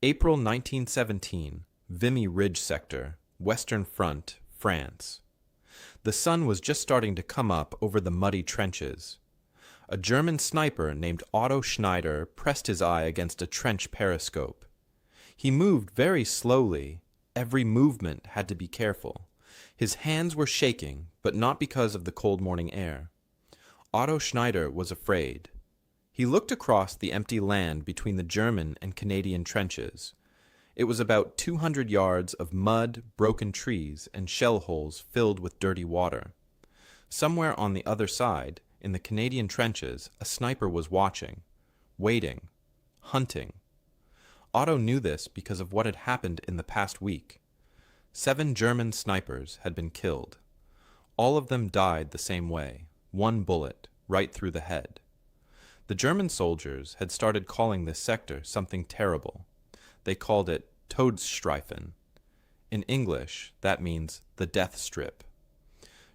April 1917, Vimy Ridge Sector, Western Front, France. The sun was just starting to come up over the muddy trenches. A German sniper named Otto Schneider pressed his eye against a trench periscope. He moved very slowly. Every movement had to be careful. His hands were shaking, but not because of the cold morning air. Otto Schneider was afraid. He looked across the empty land between the German and Canadian trenches. It was about 200 yards of mud, broken trees, and shell holes filled with dirty water. Somewhere on the other side, in the Canadian trenches, a sniper was watching, waiting, hunting. Otto knew this because of what had happened in the past week. 7 German snipers had been killed. All of them died the same way, one bullet, right through the head. The German soldiers had started calling this sector something terrible. They called it Todesstreifen. In English, that means the death strip.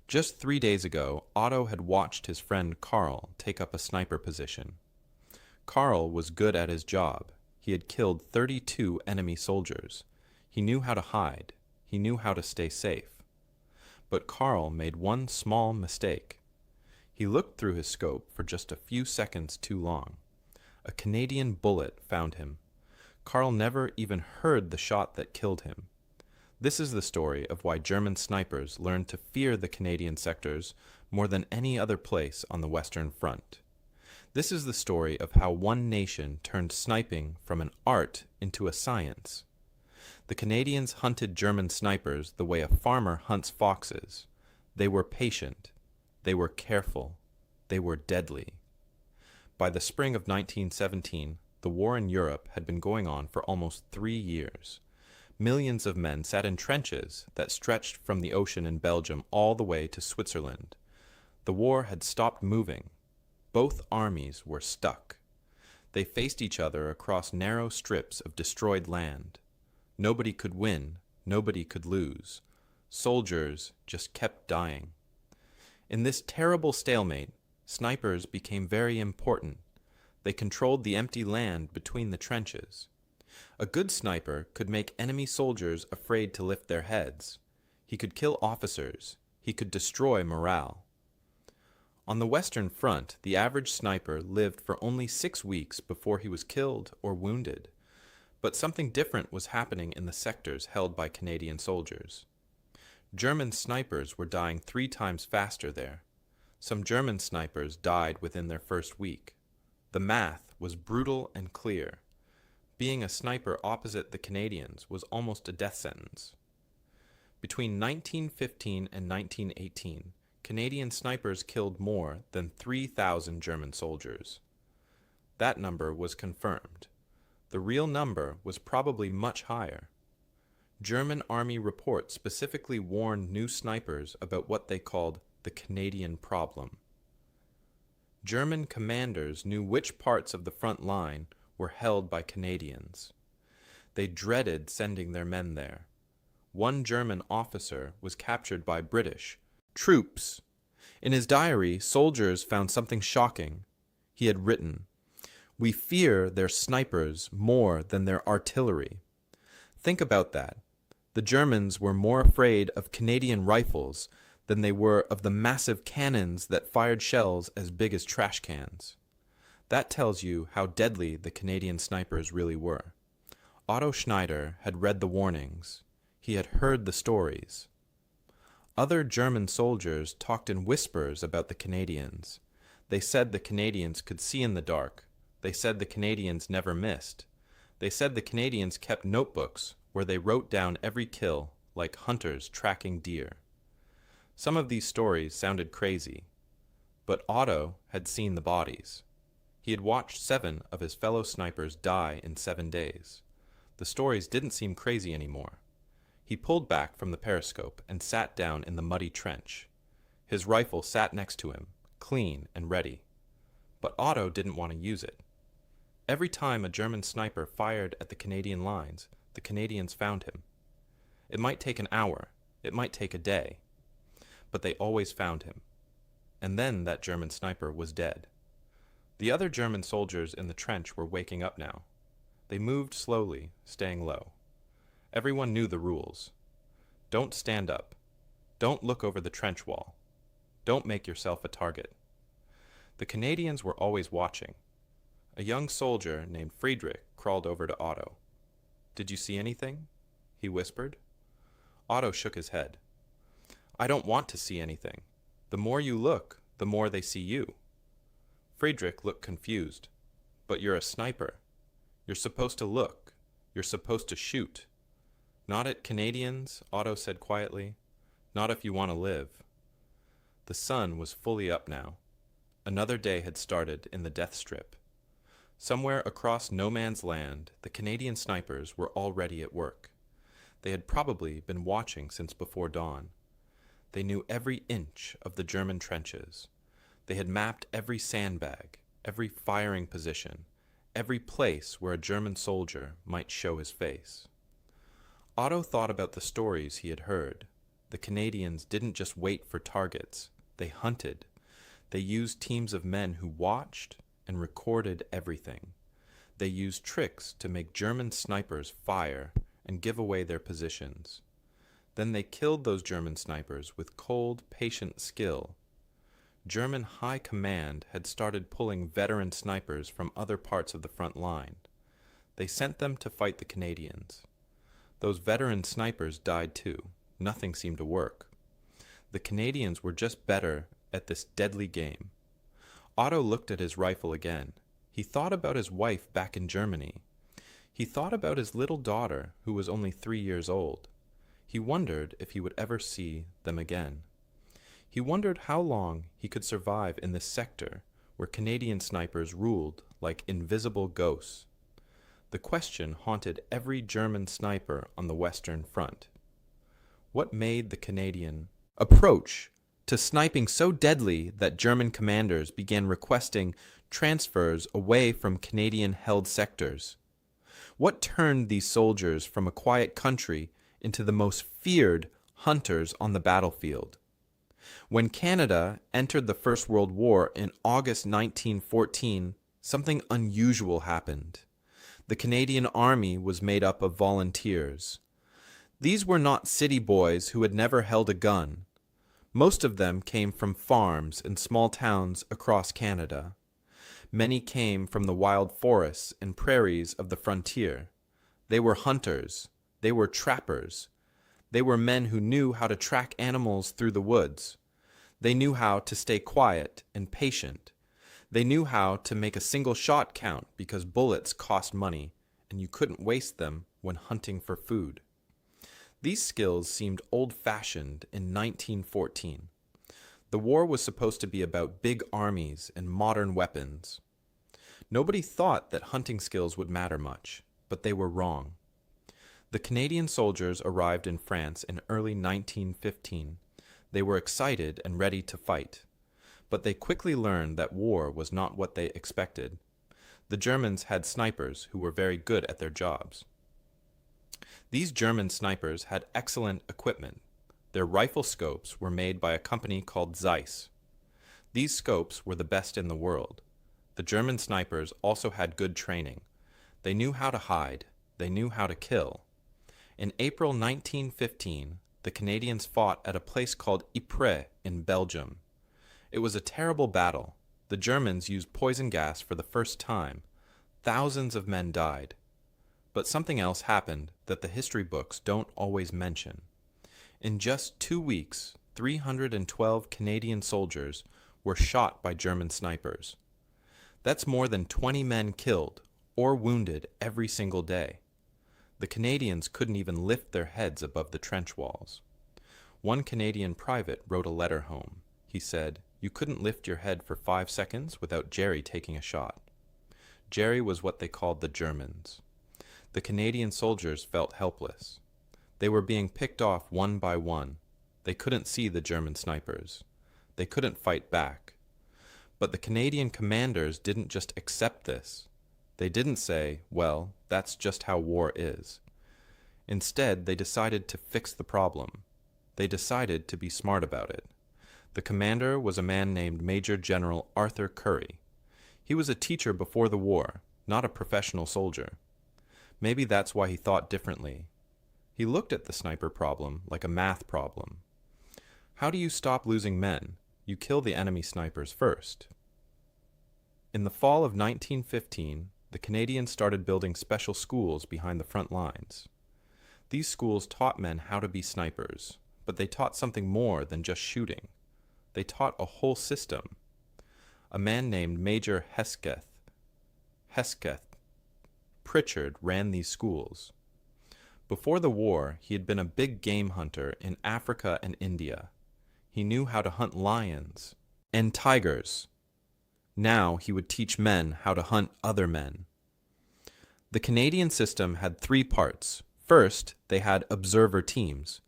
Just 3 days ago, Otto had watched his friend Karl take up a sniper position. Karl was good at his job. He had killed 32 enemy soldiers. He knew how to hide. He knew how to stay safe. But Karl made one small mistake. He looked through his scope for just a few seconds too long. A Canadian bullet found him. Karl never even heard the shot that killed him. This is the story of why German snipers learned to fear the Canadian sectors more than any other place on the Western Front. This is the story of how one nation turned sniping from an art into a science. The Canadians hunted German snipers the way a farmer hunts foxes. They were patient. They were careful. They were deadly. By the spring of 1917, the war in Europe had been going on for almost 3 years. Millions of men sat in trenches that stretched from the ocean in Belgium all the way to Switzerland. The war had stopped moving. Both armies were stuck. They faced each other across narrow strips of destroyed land. Nobody could win. Nobody could lose. Soldiers just kept dying. In this terrible stalemate, snipers became very important. They controlled the empty land between the trenches. A good sniper could make enemy soldiers afraid to lift their heads. He could kill officers. He could destroy morale. On the Western Front, the average sniper lived for only 6 weeks before he was killed or wounded. But something different was happening in the sectors held by Canadian soldiers. German snipers were dying 3 times faster there. Some German snipers died within their first week. The math was brutal and clear. Being a sniper opposite the Canadians was almost a death sentence. Between 1915 and 1918, Canadian snipers killed more than 3,000 German soldiers. That number was confirmed. The real number was probably much higher. German Army reports specifically warned new snipers about what they called the Canadian problem. German commanders knew which parts of the front line were held by Canadians. They dreaded sending their men there. One German officer was captured by British troops. In his diary, soldiers found something shocking. He had written, "We fear their snipers more than their artillery." Think about that. The Germans were more afraid of Canadian rifles than they were of the massive cannons that fired shells as big as trash cans. That tells you how deadly the Canadian snipers really were. Otto Schneider had read the warnings. He had heard the stories. Other German soldiers talked in whispers about the Canadians. They said the Canadians could see in the dark. They said the Canadians never missed. They said the Canadians kept notebooks where they wrote down every kill, like hunters tracking deer. Some of these stories sounded crazy, but Otto had seen the bodies. He had watched 7 of his fellow snipers die in 7 days. The stories didn't seem crazy anymore. He pulled back from the periscope and sat down in the muddy trench. His rifle sat next to him, clean and ready. But Otto didn't want to use it. Every time a German sniper fired at the Canadian lines, the Canadians found him. It might take an hour, it might take a day, but they always found him. And then that German sniper was dead. The other German soldiers in the trench were waking up now. They moved slowly, staying low. Everyone knew the rules. Don't stand up. Don't look over the trench wall. Don't make yourself a target. The Canadians were always watching. A young soldier named Friedrich crawled over to Otto. "Did you see anything?" he whispered. Otto shook his head. "I don't want to see anything. The more you look, the more they see you." Friedrich looked confused. "But you're a sniper. You're supposed to look. You're supposed to shoot." "Not at Canadians," Otto said quietly. "Not if you want to live." The sun was fully up now. Another day had started in the death strip. Somewhere across no man's land, the Canadian snipers were already at work. They had probably been watching since before dawn. They knew every inch of the German trenches. They had mapped every sandbag, every firing position, every place where a German soldier might show his face. Otto thought about the stories he had heard. The Canadians didn't just wait for targets. They hunted. They used teams of men who watched and recorded everything. They used tricks to make German snipers fire and give away their positions. Then they killed those German snipers with cold, patient skill. German high command had started pulling veteran snipers from other parts of the front line. They sent them to fight the Canadians. Those veteran snipers died too. Nothing seemed to work. The Canadians were just better at this deadly game. Otto looked at his rifle again. He thought about his wife back in Germany. He thought about his little daughter, who was only 3 years old. He wondered if he would ever see them again. He wondered how long he could survive in this sector where Canadian snipers ruled like invisible ghosts. The question haunted every German sniper on the Western Front. What made the Canadian approach to sniping so deadly that German commanders began requesting transfers away from Canadian-held sectors? What turned these soldiers from a quiet country into the most feared hunters on the battlefield? When Canada entered the First World War in August 1914, something unusual happened. The Canadian Army was made up of volunteers. These were not city boys who had never held a gun. Most of them came from farms and small towns across Canada. Many came from the wild forests and prairies of the frontier. They were hunters. They were trappers. They were men who knew how to track animals through the woods. They knew how to stay quiet and patient. They knew how to make a single shot count because bullets cost money, and you couldn't waste them when hunting for food. These skills seemed old-fashioned in 1914. The war was supposed to be about big armies and modern weapons. Nobody thought that hunting skills would matter much, but they were wrong. The Canadian soldiers arrived in France in early 1915. They were excited and ready to fight, but they quickly learned that war was not what they expected. The Germans had snipers who were very good at their jobs. These German snipers had excellent equipment. Their rifle scopes were made by a company called Zeiss. These scopes were the best in the world. The German snipers also had good training. They knew how to hide. They knew how to kill. In April 1915, the Canadians fought at a place called Ypres in Belgium. It was a terrible battle. The Germans used poison gas for the first time. Thousands of men died. But something else happened that the history books don't always mention. In just 2 weeks, 312 Canadian soldiers were shot by German snipers. That's more than 20 men killed or wounded every single day. The Canadians couldn't even lift their heads above the trench walls. One Canadian private wrote a letter home. He said, "You couldn't lift your head for 5 seconds without Jerry taking a shot." Jerry was what they called the Germans. The Canadian soldiers felt helpless. They were being picked off one by one. They couldn't see the German snipers. They couldn't fight back. But the Canadian commanders didn't just accept this. They didn't say, "Well, that's just how war is." Instead, they decided to fix the problem. They decided to be smart about it. The commander was a man named Major General Arthur Currie. He was a teacher before the war, not a professional soldier. Maybe that's why he thought differently. He looked at the sniper problem like a math problem. How do you stop losing men? You kill the enemy snipers first. In the fall of 1915, the Canadians started building special schools behind the front lines. These schools taught men how to be snipers, but they taught something more than just shooting. They taught a whole system. A man named Major Hesketh Pritchard ran these schools. Before the war, he had been a big game hunter in Africa and India. He knew how to hunt lions and tigers. Now he would teach men how to hunt other men. The Canadian system had 3 parts. First, they had observer teams.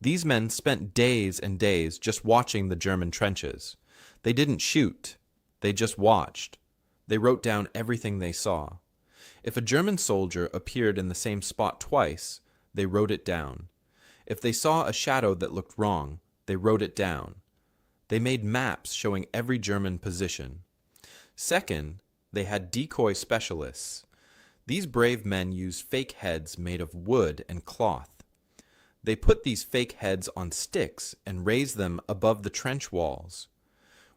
These men spent days and days just watching the German trenches. They didn't shoot. They just watched. They wrote down everything they saw. If a German soldier appeared in the same spot twice, they wrote it down. If they saw a shadow that looked wrong, they wrote it down. They made maps showing every German position. Second, they had decoy specialists. These brave men used fake heads made of wood and cloth. They put these fake heads on sticks and raised them above the trench walls.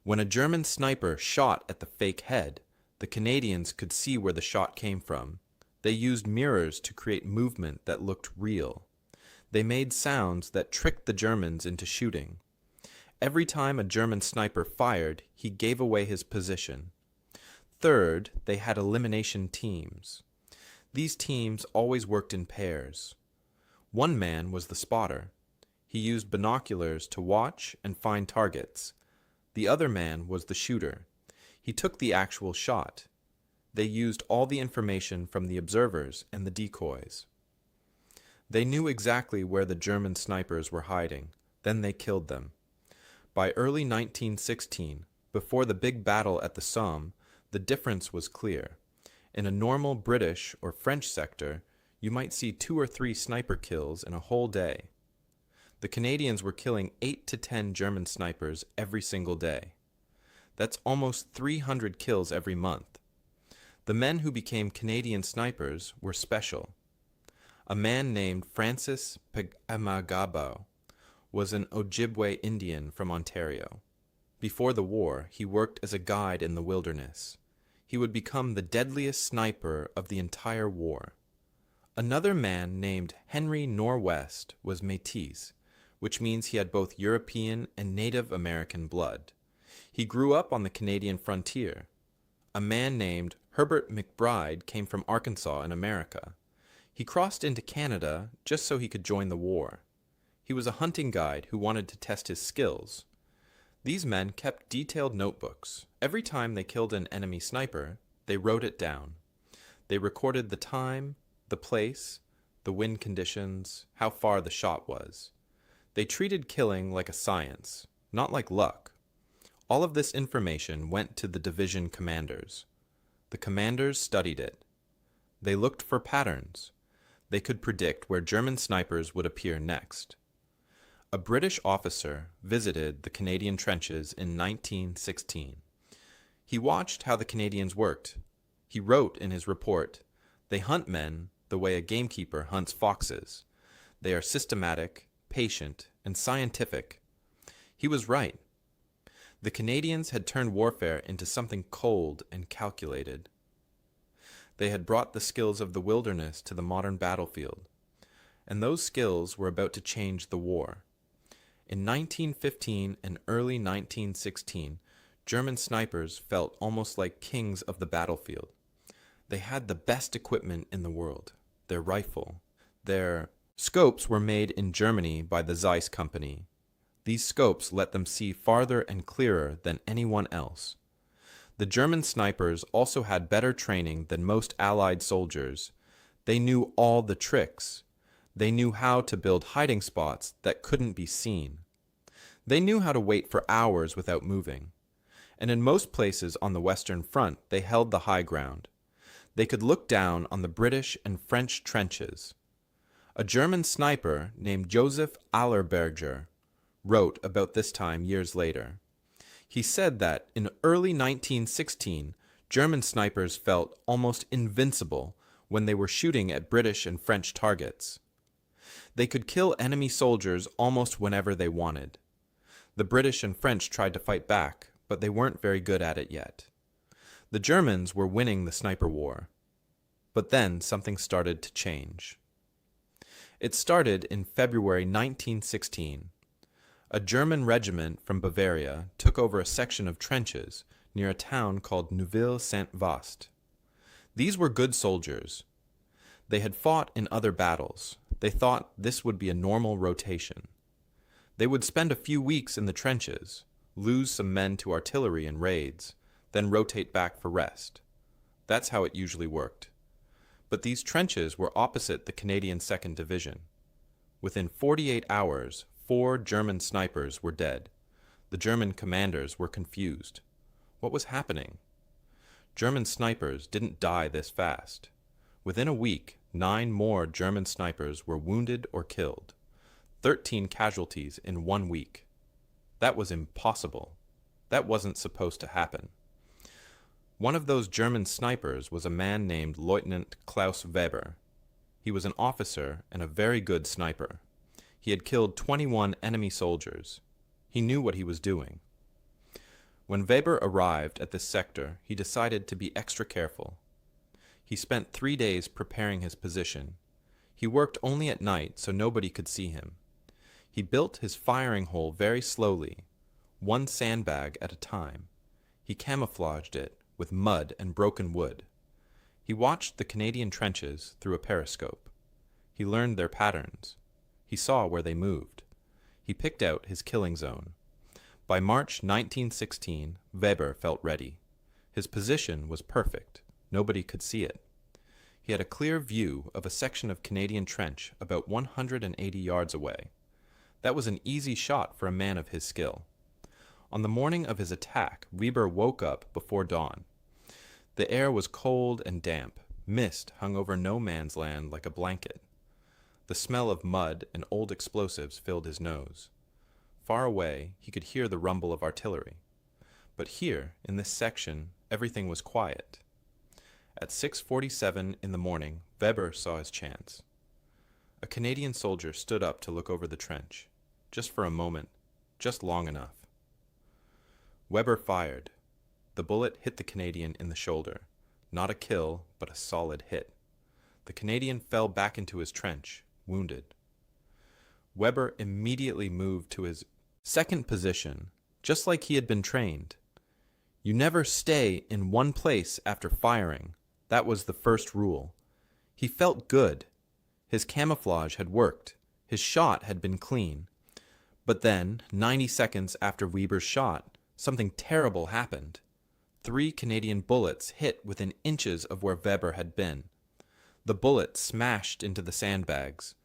When a German sniper shot at the fake head, the Canadians could see where the shot came from. They used mirrors to create movement that looked real. They made sounds that tricked the Germans into shooting. Every time a German sniper fired, he gave away his position. Third, they had elimination teams. These teams always worked in pairs. One man was the spotter. He used binoculars to watch and find targets. The other man was the shooter. He took the actual shot. They used all the information from the observers and the decoys. They knew exactly where the German snipers were hiding. Then they killed them. By early 1916, before the big battle at the Somme, the difference was clear. In a normal British or French sector, you might see 2 or 3 sniper kills in a whole day. The Canadians were killing 8 to 10 German snipers every single day. That's almost 300 kills every month. The men who became Canadian snipers were special. A man named Francis Pagamaggabo was an Ojibwe Indian from Ontario. Before the war, he worked as a guide in the wilderness. He would become the deadliest sniper of the entire war. Another man named Henry Norwest was Métis, which means he had both European and Native American blood. He grew up on the Canadian frontier. A man named Herbert McBride came from Arkansas in America. He crossed into Canada just so he could join the war. He was a hunting guide who wanted to test his skills. These men kept detailed notebooks. Every time they killed an enemy sniper, they wrote it down. They recorded the time, the place, the wind conditions, how far the shot was. They treated killing like a science, not like luck. All of this information went to the division commanders. The commanders studied it. They looked for patterns. They could predict where German snipers would appear next. A British officer visited the Canadian trenches in 1916. He watched how the Canadians worked. He wrote in his report, "They hunt men the way a gamekeeper hunts foxes. They are systematic, patient, and scientific." He was right. The Canadians had turned warfare into something cold and calculated. They had brought the skills of the wilderness to the modern battlefield, and those skills were about to change the war. In 1915 and early 1916, German snipers felt almost like kings of the battlefield. They had the best equipment in the world, their rifle. Their scopes were made in Germany by the Zeiss company. These scopes let them see farther and clearer than anyone else. The German snipers also had better training than most Allied soldiers. They knew all the tricks. They knew how to build hiding spots that couldn't be seen. They knew how to wait for hours without moving. And in most places on the Western Front, they held the high ground. They could look down on the British and French trenches. A German sniper named Joseph Allerberger wrote about this time years later. He said that in early 1916, German snipers felt almost invincible when they were shooting at British and French targets. They could kill enemy soldiers almost whenever they wanted. The British and French tried to fight back, but they weren't very good at it yet. The Germans were winning the sniper war. But then something started to change. It started in February 1916. A German regiment from Bavaria took over a section of trenches near a town called Neuville-Saint-Vaast. These were good soldiers. They had fought in other battles. They thought this would be a normal rotation. They would spend a few weeks in the trenches, lose some men to artillery and raids, then rotate back for rest. That's how it usually worked. But these trenches were opposite the Canadian 2nd Division. Within 48 hours, 4 German snipers were dead. The German commanders were confused. What was happening? German snipers didn't die this fast. Within a week, 9 more German snipers were wounded or killed. 13 casualties in 1 week. That was impossible. That wasn't supposed to happen. One of those German snipers was a man named Lieutenant Klaus Weber. He was an officer and a very good sniper. He had killed 21 enemy soldiers. He knew what he was doing. When Weber arrived at this sector, he decided to be extra careful. He spent 3 days preparing his position. He worked only at night so nobody could see him. He built his firing hole very slowly, 1 sandbag at a time. He camouflaged it with mud and broken wood. He watched the Canadian trenches through a periscope. He learned their patterns. He saw where they moved. He picked out his killing zone. By March 1916, Weber felt ready. His position was perfect. Nobody could see it. He had a clear view of a section of Canadian trench about 180 yards away. That was an easy shot for a man of his skill. On the morning of his attack, Weber woke up before dawn. The air was cold and damp. Mist hung over no man's land like a blanket. The smell of mud and old explosives filled his nose. Far away, he could hear the rumble of artillery. But here, in this section, everything was quiet. At 6:47 in the morning, Weber saw his chance. A Canadian soldier stood up to look over the trench, just for a moment, just long enough. Weber fired. The bullet hit the Canadian in the shoulder. Not a kill, but a solid hit. The Canadian fell back into his trench, wounded. Weber immediately moved to his second position, just like he had been trained. You never stay in one place after firing. That was the first rule. He felt good. His camouflage had worked. His shot had been clean. But then, 90 seconds after Weber's shot, something terrible happened. 3 Canadian bullets hit within inches of where Weber had been. The bullets smashed into the sandbags.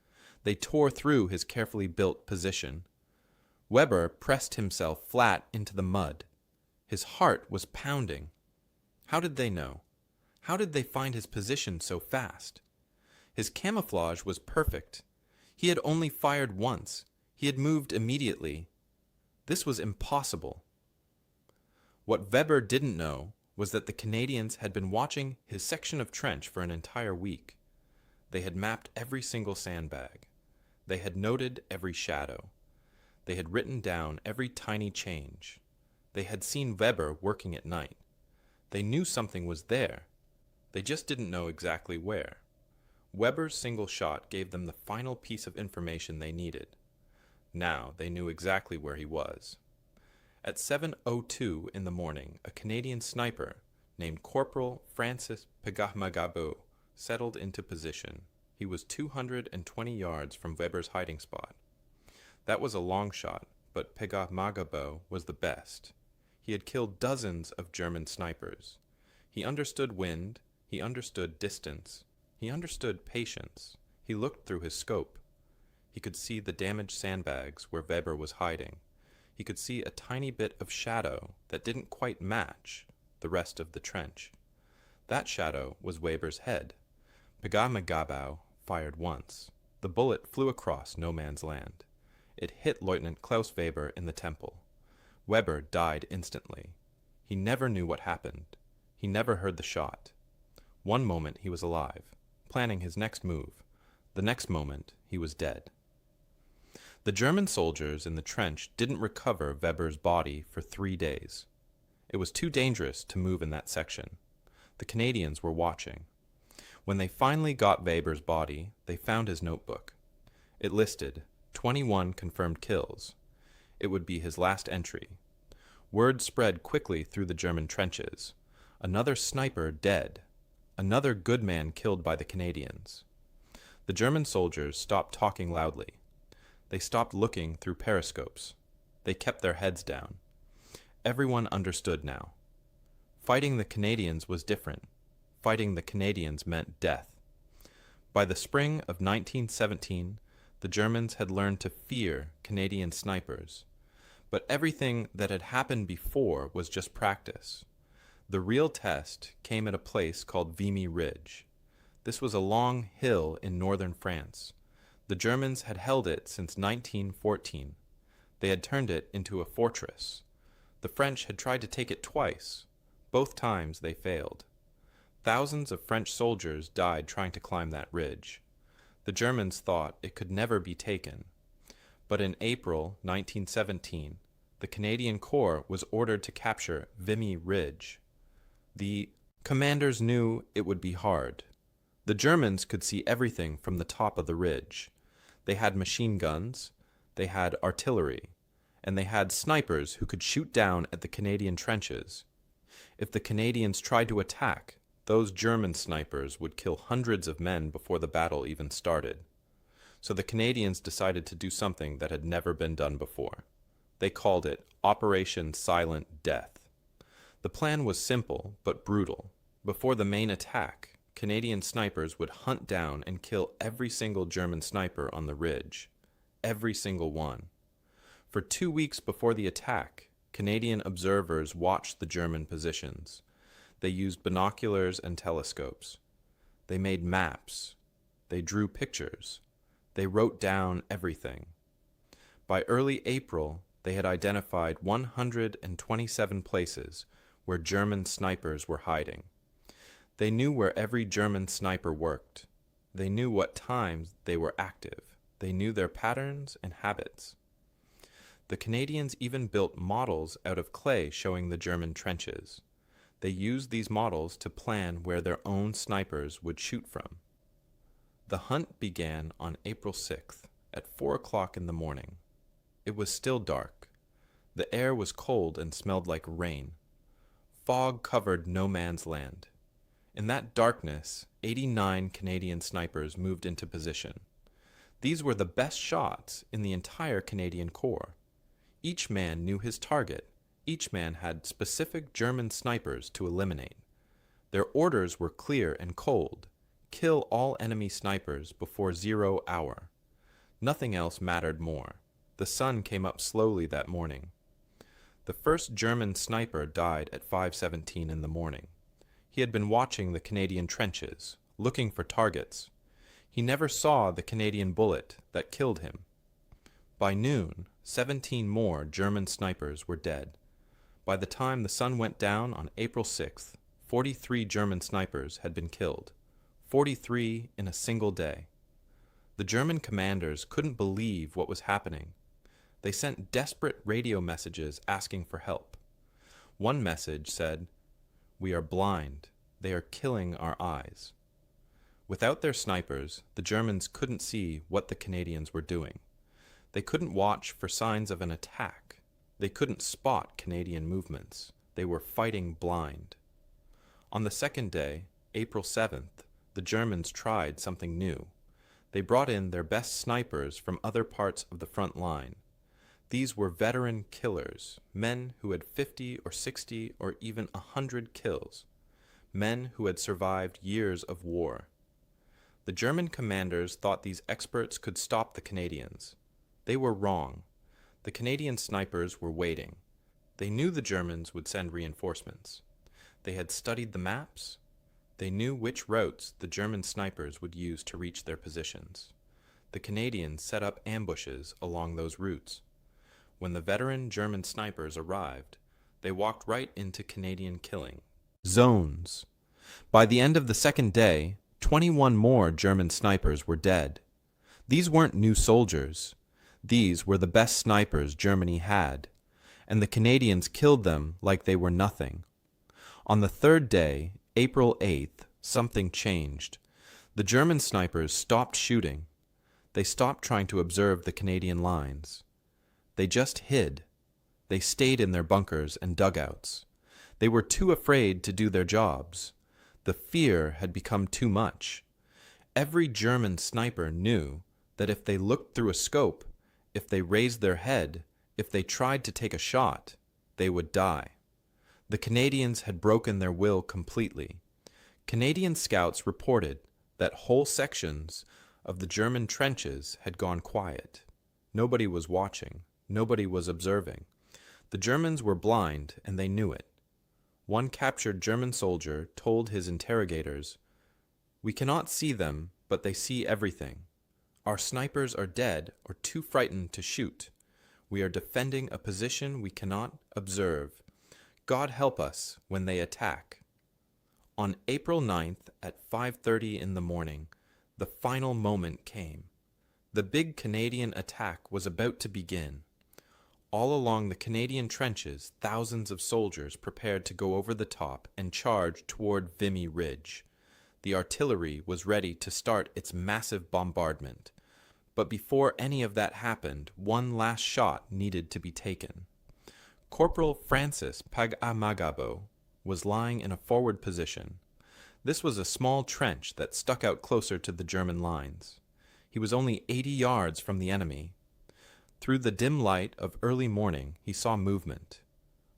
They tore through his carefully built position. Weber pressed himself flat into the mud. His heart was pounding. How did they know? How did they find his position so fast? His camouflage was perfect. He had only fired once. He had moved immediately. This was impossible. What Weber didn't know was that the Canadians had been watching his section of trench for an entire week. They had mapped every single sandbag. They had noted every shadow. They had written down every tiny change. They had seen Weber working at night. They knew something was there. They just didn't know exactly where. Weber's single shot gave them the final piece of information they needed. Now they knew exactly where he was. At 7:02 in the morning, a Canadian sniper named Corporal Francis Pegahmagabo settled into position. He was 220 yards from Weber's hiding spot. That was a long shot, but Pegahmagabo was the best. He had killed dozens of German snipers. He understood wind, he understood distance, he understood patience. He looked through his scope. He could see the damaged sandbags where Weber was hiding. He could see a tiny bit of shadow that didn't quite match the rest of the trench. That shadow was Weber's head. Pegahmagabo fired once. The bullet flew across no man's land. It hit Lieutenant Klaus Weber in the temple. Weber died instantly. He never knew what happened. He never heard the shot. One moment he was alive. planning his next move. The next moment, he was dead. The German soldiers in the trench didn't recover Weber's body for 3 days. It was too dangerous to move in that section. The Canadians were watching. When they finally got Weber's body, they found his notebook. It listed 21 confirmed kills. It would be his last entry. Word spread quickly through the German trenches. Another sniper dead. Another good man killed by the Canadians. The German soldiers stopped talking loudly. They stopped looking through periscopes. They kept their heads down. Everyone understood now. Fighting the Canadians was different. Fighting the Canadians meant death. By the spring of 1917, the Germans had learned to fear Canadian snipers. But everything that had happened before was just practice. The real test came at a place called Vimy Ridge. This was a long hill in northern France. The Germans had held it since 1914. They had turned it into a fortress. The French had tried to take it twice. Both times they failed. Thousands of French soldiers died trying to climb that ridge. The Germans thought it could never be taken. But in April 1917, the Canadian Corps was ordered to capture Vimy Ridge. The commanders knew it would be hard. The Germans could see everything from the top of the ridge. They had machine guns, they had artillery, and they had snipers who could shoot down at the Canadian trenches. If the Canadians tried to attack, those German snipers would kill hundreds of men before the battle even started. So the Canadians decided to do something that had never been done before. They called it Operation Silent Death. The plan was simple but brutal. Before the main attack, Canadian snipers would hunt down and kill every single German sniper on the ridge. Every single one. For 2 weeks before the attack, Canadian observers watched the German positions. They used binoculars and telescopes. They made maps. They drew pictures. They wrote down everything. By early April, they had identified 127 places where German snipers were hiding. They knew where every German sniper worked. They knew what times they were active. They knew their patterns and habits. The Canadians even built models out of clay showing the German trenches. They used these models to plan where their own snipers would shoot from. The hunt began on April 6th at 4 o'clock in the morning. It was still dark. The air was cold and smelled like rain. Fog covered no man's land. In that darkness, 89 Canadian snipers moved into position. These were the best shots in the entire Canadian Corps. Each man knew his target. Each man had specific German snipers to eliminate. Their orders were clear and cold. Kill all enemy snipers before 0 hour. Nothing else mattered more. The sun came up slowly that morning. The first German sniper died at 5:17 in the morning. He had been watching the Canadian trenches, looking for targets. He never saw the Canadian bullet that killed him. By noon, 17 more German snipers were dead. By the time the sun went down on April 6th, 43 German snipers had been killed. 43 in a single day. The German commanders couldn't believe what was happening. They sent desperate radio messages asking for help. One message said, "We are blind. They are killing our eyes." Without their snipers, the Germans couldn't see what the Canadians were doing. They couldn't watch for signs of an attack. They couldn't spot Canadian movements. They were fighting blind. On the second day, April 7th, the Germans tried something new. They brought in their best snipers from other parts of the front line. These were veteran killers, men who had 50 or 60 or even 100 kills, men who had survived years of war. The German commanders thought these experts could stop the Canadians. They were wrong. The Canadian snipers were waiting. They knew the Germans would send reinforcements. They had studied the maps. They knew which routes the German snipers would use to reach their positions. The Canadians set up ambushes along those routes. When the veteran German snipers arrived, they walked right into Canadian killing zones. By the end of the second day, 21 more German snipers were dead. These weren't new soldiers. These were the best snipers Germany had, and the Canadians killed them like they were nothing. On the third day, April 8th, something changed. The German snipers stopped shooting. They stopped trying to observe the Canadian lines. They just hid. They stayed in their bunkers and dugouts. They were too afraid to do their jobs. The fear had become too much. Every German sniper knew that if they looked through a scope, if they raised their head, if they tried to take a shot, they would die. The Canadians had broken their will completely. Canadian scouts reported that whole sections of the German trenches had gone quiet. Nobody was watching. Nobody was observing. The Germans were blind, and they knew it. One captured German soldier told his interrogators, "We cannot see them, but they see everything. Our snipers are dead or too frightened to shoot. We are defending a position we cannot observe. God help us when they attack." On April 9th at 5:30 in the morning, the final moment came. The big Canadian attack was about to begin. All along the Canadian trenches, thousands of soldiers prepared to go over the top and charge toward Vimy Ridge. The artillery was ready to start its massive bombardment. But before any of that happened, one last shot needed to be taken. Corporal Francis Pagamagabo was lying in a forward position. This was a small trench that stuck out closer to the German lines. He was only 80 yards from the enemy. Through the dim light of early morning, he saw movement.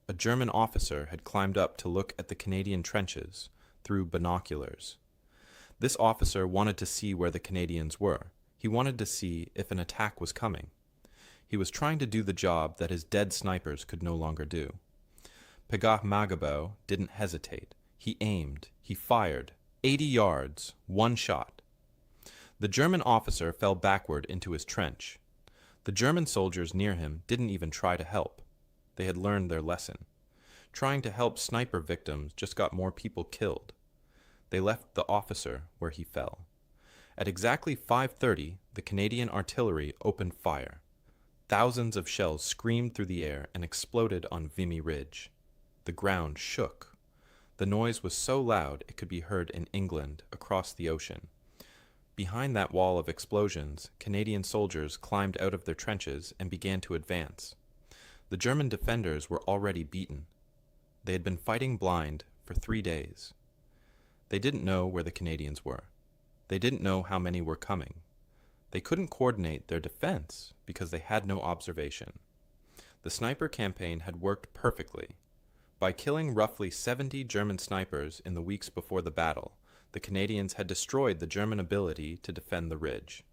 A German officer had climbed up to look at the Canadian trenches through binoculars. This officer wanted to see where the Canadians were. He wanted to see if an attack was coming. He was trying to do the job that his dead snipers could no longer do. Pagamagabo didn't hesitate. He aimed. He fired. 80 yards, one shot. The German officer fell backward into his trench. The German soldiers near him didn't even try to help. They had learned their lesson. Trying to help sniper victims just got more people killed. They left the officer where he fell. At exactly 5:30, the Canadian artillery opened fire. Thousands of shells screamed through the air and exploded on Vimy Ridge. The ground shook. The noise was so loud it could be heard in England across the ocean. Behind that wall of explosions, Canadian soldiers climbed out of their trenches and began to advance. The German defenders were already beaten. They had been fighting blind for 3 days. They didn't know where the Canadians were. They didn't know how many were coming. They couldn't coordinate their defense because they had no observation. The sniper campaign had worked perfectly. By killing roughly 70 German snipers in the weeks before the battle, the Canadians had destroyed the German ability to defend the ridge.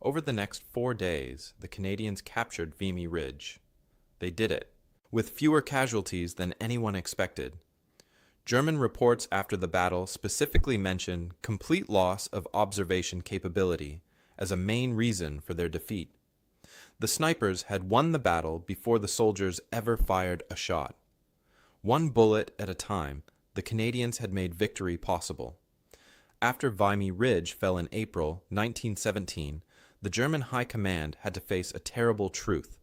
Over the next 4 days, the Canadians captured Vimy Ridge. They did it, with fewer casualties than anyone expected. German reports after the battle specifically mention complete loss of observation capability as a main reason for their defeat. The snipers had won the battle before the soldiers ever fired a shot. One bullet at a time, the Canadians had made victory possible. After Vimy Ridge fell in April 1917, the German High Command had to face a terrible truth.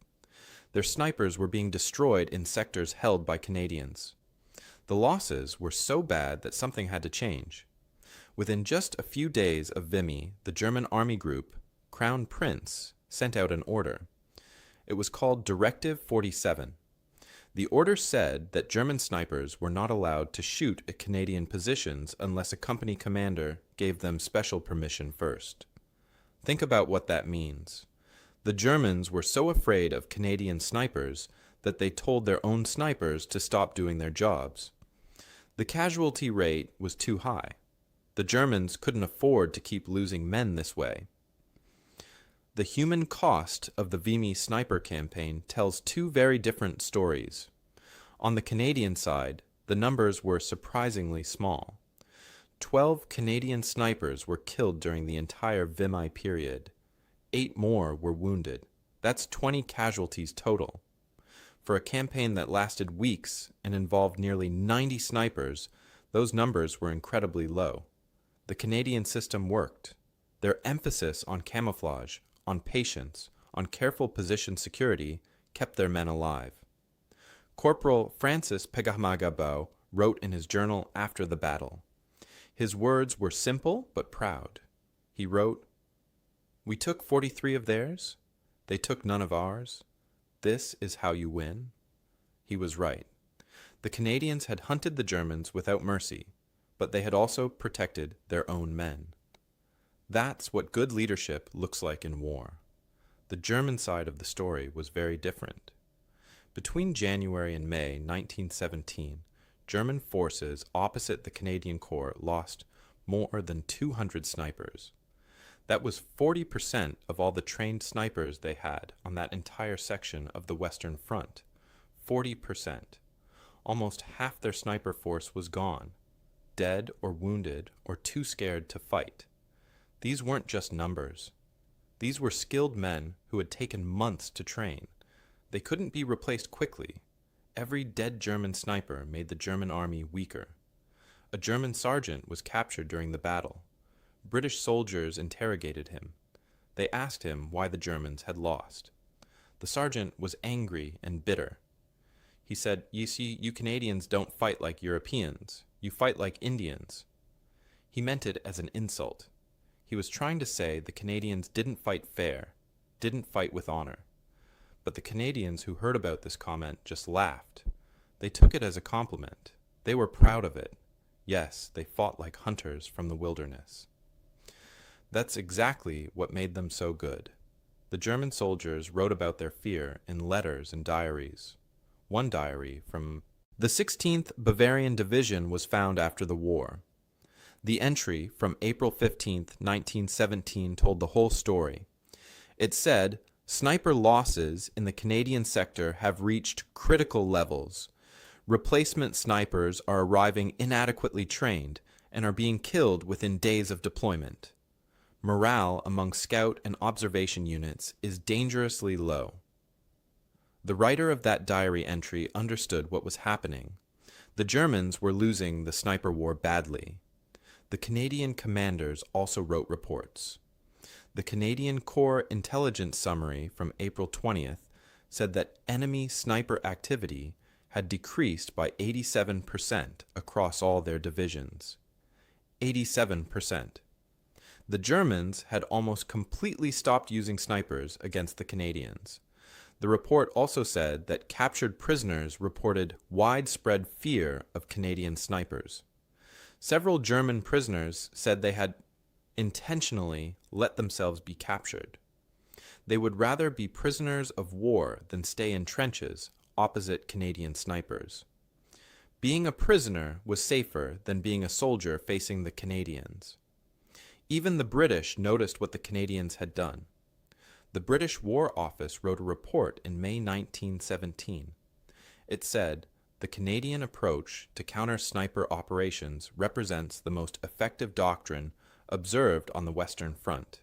Their snipers were being destroyed in sectors held by Canadians. The losses were so bad that something had to change. Within just a few days of Vimy, the German army group, Crown Prince, sent out an order. It was called Directive 47. The order said that German snipers were not allowed to shoot at Canadian positions unless a company commander gave them special permission first. Think about what that means. The Germans were so afraid of Canadian snipers that they told their own snipers to stop doing their jobs. The casualty rate was too high. The Germans couldn't afford to keep losing men this way. The human cost of the Vimy sniper campaign tells two very different stories. On the Canadian side, the numbers were surprisingly small. 12 Canadian snipers were killed during the entire Vimy period. 8 more were wounded. That's 20 casualties total. For a campaign that lasted weeks and involved nearly 90 snipers, those numbers were incredibly low. The Canadian system worked. Their emphasis on camouflage, on patience, on careful position security kept their men alive. Corporal Francis Pegamagabo wrote in his journal after the battle. His words were simple but proud. He wrote, "We took 43 of theirs. They took none of ours. This is how you win." He was right. The Canadians had hunted the Germans without mercy, but they had also protected their own men. That's what good leadership looks like in war. The German side of the story was very different. Between January and May 1917, German forces opposite the Canadian Corps lost more than 200 snipers. That was 40% of all the trained snipers they had on that entire section of the Western Front. 40%. Almost half their sniper force was gone, dead or wounded or too scared to fight. These weren't just numbers. These were skilled men who had taken months to train. They couldn't be replaced quickly. Every dead German sniper made the German army weaker. A German sergeant was captured during the battle. British soldiers interrogated him. They asked him why the Germans had lost. The sergeant was angry and bitter. He said, "You see, you Canadians don't fight like Europeans. You fight like Indians." He meant it as an insult. He was trying to say the Canadians didn't fight fair, didn't fight with honor. But the Canadians who heard about this comment just laughed. They took it as a compliment. They were proud of it. Yes, they fought like hunters from the wilderness. That's exactly what made them so good. The German soldiers wrote about their fear in letters and diaries. One diary from the 16th Bavarian Division was found after the war. The entry from April 15, 1917 told the whole story. It said, "Sniper losses in the Canadian sector have reached critical levels. Replacement snipers are arriving inadequately trained and are being killed within days of deployment. Morale among scout and observation units is dangerously low." The writer of that diary entry understood what was happening. The Germans were losing the sniper war badly. The Canadian commanders also wrote reports. The Canadian Corps Intelligence Summary from April 20th said that enemy sniper activity had decreased by 87% across all their divisions. 87%. The Germans had almost completely stopped using snipers against the Canadians. The report also said that captured prisoners reported widespread fear of Canadian snipers. Several German prisoners said they had intentionally let themselves be captured. They would rather be prisoners of war than stay in trenches opposite Canadian snipers. Being a prisoner was safer than being a soldier facing the Canadians. Even the British noticed what the Canadians had done. The British War Office wrote a report in May 1917. It said, "The Canadian approach to counter-sniper operations represents the most effective doctrine observed on the Western Front.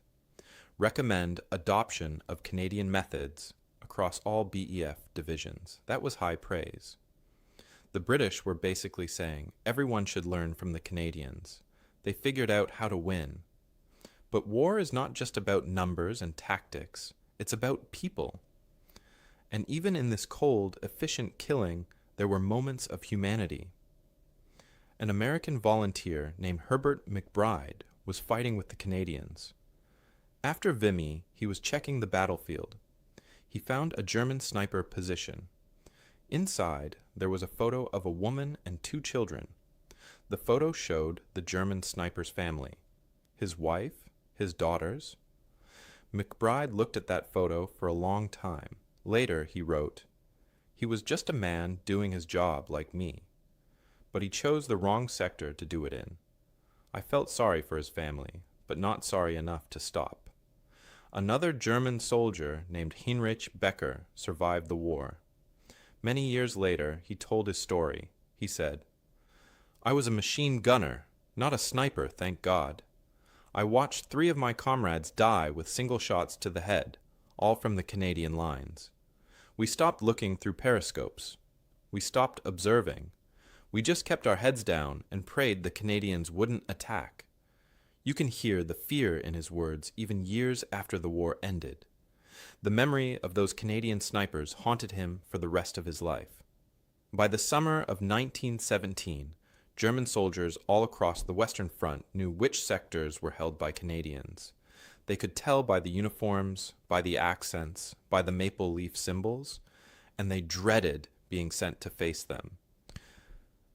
Recommend adoption of Canadian methods across all BEF divisions." That was high praise. The British were basically saying everyone should learn from the Canadians. They figured out how to win. But war is not just about numbers and tactics. It's about people. And even in this cold, efficient killing, there were moments of humanity. An American volunteer named Herbert McBride was fighting with the Canadians. After Vimy, he was checking the battlefield. He found a German sniper position. Inside, there was a photo of a woman and 2 children. The photo showed the German sniper's family, his wife, his daughters. McBride looked at that photo for a long time. Later, he wrote, "He was just a man doing his job like me, but he chose the wrong sector to do it in. I felt sorry for his family, but not sorry enough to stop." Another German soldier named Heinrich Becker survived the war. Many years later, he told his story. He said, "I was a machine gunner, not a sniper, thank God. I watched 3 of my comrades die with single shots to the head, all from the Canadian lines. We stopped looking through periscopes. We stopped observing. We just kept our heads down and prayed the Canadians wouldn't attack. You can hear the fear in his words even years after the war ended. The memory of those Canadian snipers haunted him for the rest of his life. By the summer of 1917, German soldiers all across the Western Front knew which sectors were held by Canadians. They could tell by the uniforms, by the accents, by the maple leaf symbols, and they dreaded being sent to face them.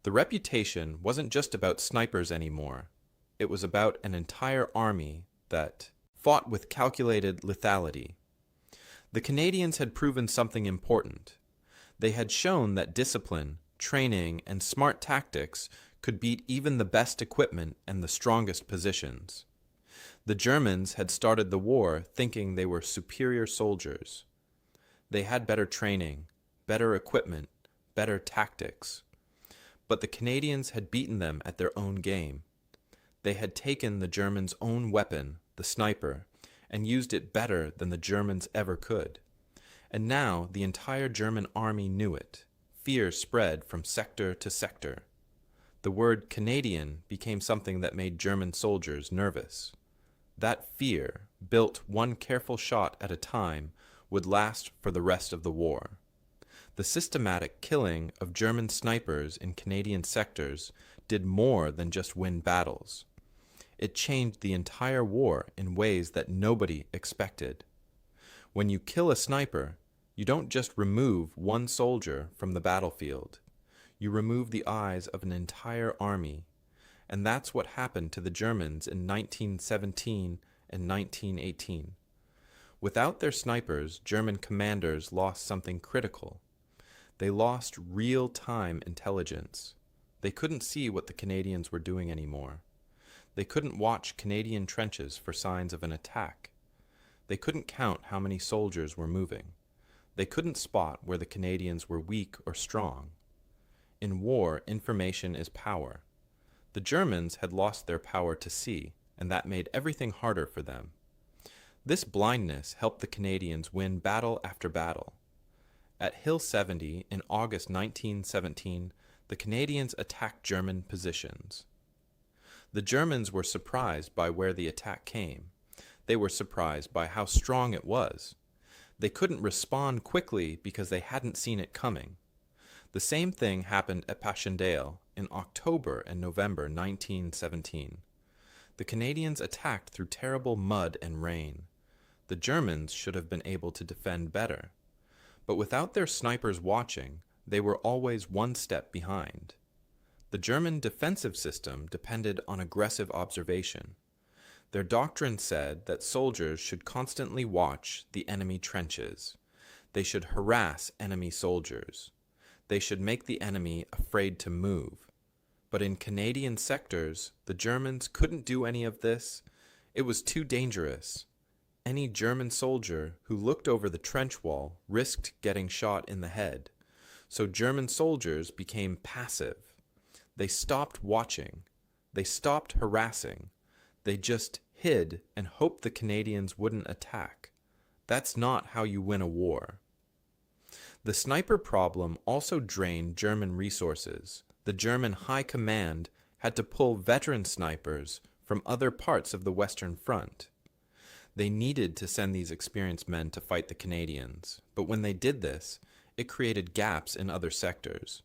The reputation wasn't just about snipers anymore. It was about an entire army that fought with calculated lethality. The Canadians had proven something important. They had shown that discipline, training, and smart tactics could beat even the best equipment and the strongest positions. The Germans had started the war thinking they were superior soldiers. They had better training, better equipment, better tactics. But the Canadians had beaten them at their own game. They had taken the Germans' own weapon, the sniper, and used it better than the Germans ever could. And now the entire German army knew it. Fear spread from sector to sector. The word Canadian became something that made German soldiers nervous. That fear, built one careful shot at a time, would last for the rest of the war. The systematic killing of German snipers in Canadian sectors did more than just win battles. It changed the entire war in ways that nobody expected. When you kill a sniper, you don't just remove one soldier from the battlefield. You remove the eyes of an entire army. And that's what happened to the Germans in 1917 and 1918. Without their snipers, German commanders lost something critical. They lost real-time intelligence. They couldn't see what the Canadians were doing anymore. They couldn't watch Canadian trenches for signs of an attack. They couldn't count how many soldiers were moving. They couldn't spot where the Canadians were weak or strong. In war, information is power. The Germans had lost their power to see, and that made everything harder for them. This blindness helped the Canadians win battle after battle. At Hill 70 in August 1917, the Canadians attacked German positions. The Germans were surprised by where the attack came. They were surprised by how strong it was. They couldn't respond quickly because they hadn't seen it coming. The same thing happened at Passchendaele in October and November 1917. The Canadians attacked through terrible mud and rain. The Germans should have been able to defend better. But without their snipers watching, they were always one step behind. The German defensive system depended on aggressive observation. Their doctrine said that soldiers should constantly watch the enemy trenches. They should harass enemy soldiers. They should make the enemy afraid to move. But in Canadian sectors, the Germans couldn't do any of this. It was too dangerous. Any German soldier who looked over the trench wall risked getting shot in the head. So German soldiers became passive. They stopped watching. They stopped harassing. They just hid and hoped the Canadians wouldn't attack. That's not how you win a war. The sniper problem also drained German resources. The German high command had to pull veteran snipers from other parts of the Western Front. They needed to send these experienced men to fight the Canadians, but when they did this, it created gaps in other sectors.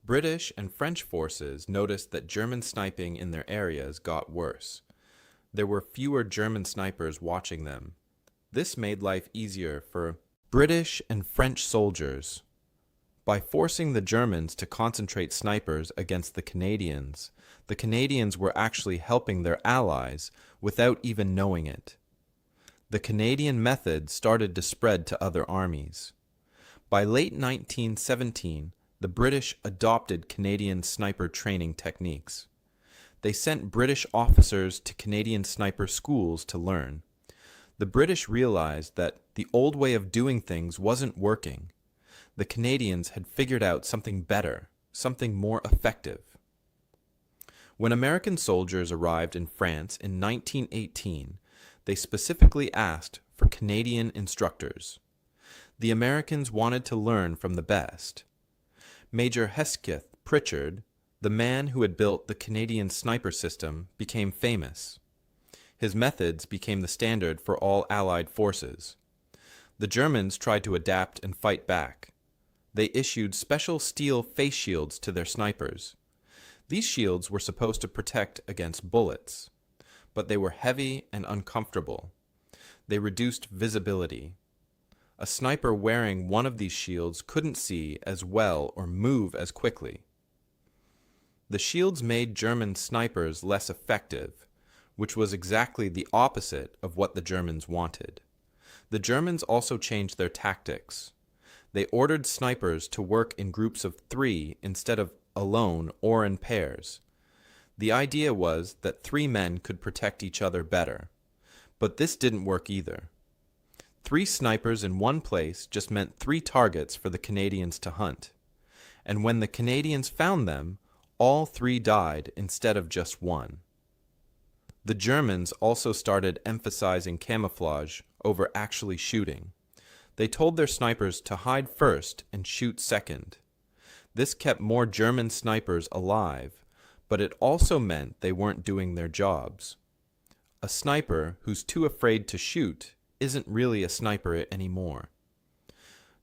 British and French forces noticed that German sniping in their areas got worse. There were fewer German snipers watching them. This made life easier for British and French soldiers. By forcing the Germans to concentrate snipers against the Canadians were actually helping their allies without even knowing it. The Canadian method started to spread to other armies. By late 1917, the British adopted Canadian sniper training techniques. They sent British officers to Canadian sniper schools to learn. The British realized that the old way of doing things wasn't working. The Canadians had figured out something better, something more effective. When American soldiers arrived in France in 1918, they specifically asked for Canadian instructors. The Americans wanted to learn from the best. Major Hesketh Pritchard, the man who had built the Canadian sniper system, became famous. His methods became the standard for all Allied forces. The Germans tried to adapt and fight back. They issued special steel face shields to their snipers. These shields were supposed to protect against bullets, but they were heavy and uncomfortable. They reduced visibility. A sniper wearing one of these shields couldn't see as well or move as quickly. The shields made German snipers less effective, which was exactly the opposite of what the Germans wanted. The Germans also changed their tactics. They ordered snipers to work in groups of 3 instead of alone or in pairs. The idea was that 3 men could protect each other better, but this didn't work either. 3 snipers in one place just meant 3 targets for the Canadians to hunt, and when the Canadians found them, all 3 died instead of just 1. The Germans also started emphasizing camouflage over actually shooting. They told their snipers to hide first and shoot second. This kept more German snipers alive, but it also meant they weren't doing their jobs. A sniper who's too afraid to shoot isn't really a sniper anymore.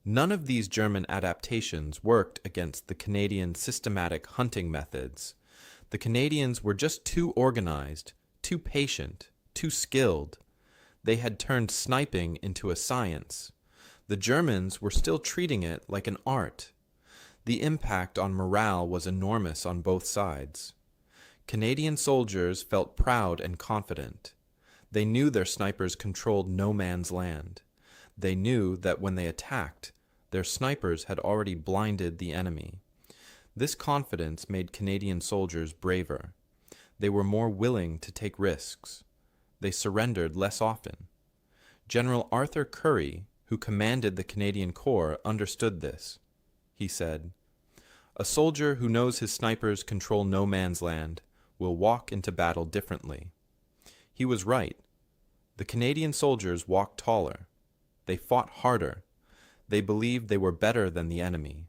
None of these German adaptations worked against the Canadian systematic hunting methods. The Canadians were just too organized, too patient, too skilled. They had turned sniping into a science. The Germans were still treating it like an art. The impact on morale was enormous on both sides. Canadian soldiers felt proud and confident. They knew their snipers controlled no man's land. They knew that when they attacked, their snipers had already blinded the enemy. This confidence made Canadian soldiers braver. They were more willing to take risks. They surrendered less often. General Arthur Currie, who commanded the Canadian Corps, understood this. He said, "A soldier who knows his snipers control no man's land will walk into battle differently." He was right. The Canadian soldiers walked taller. They fought harder. They believed they were better than the enemy,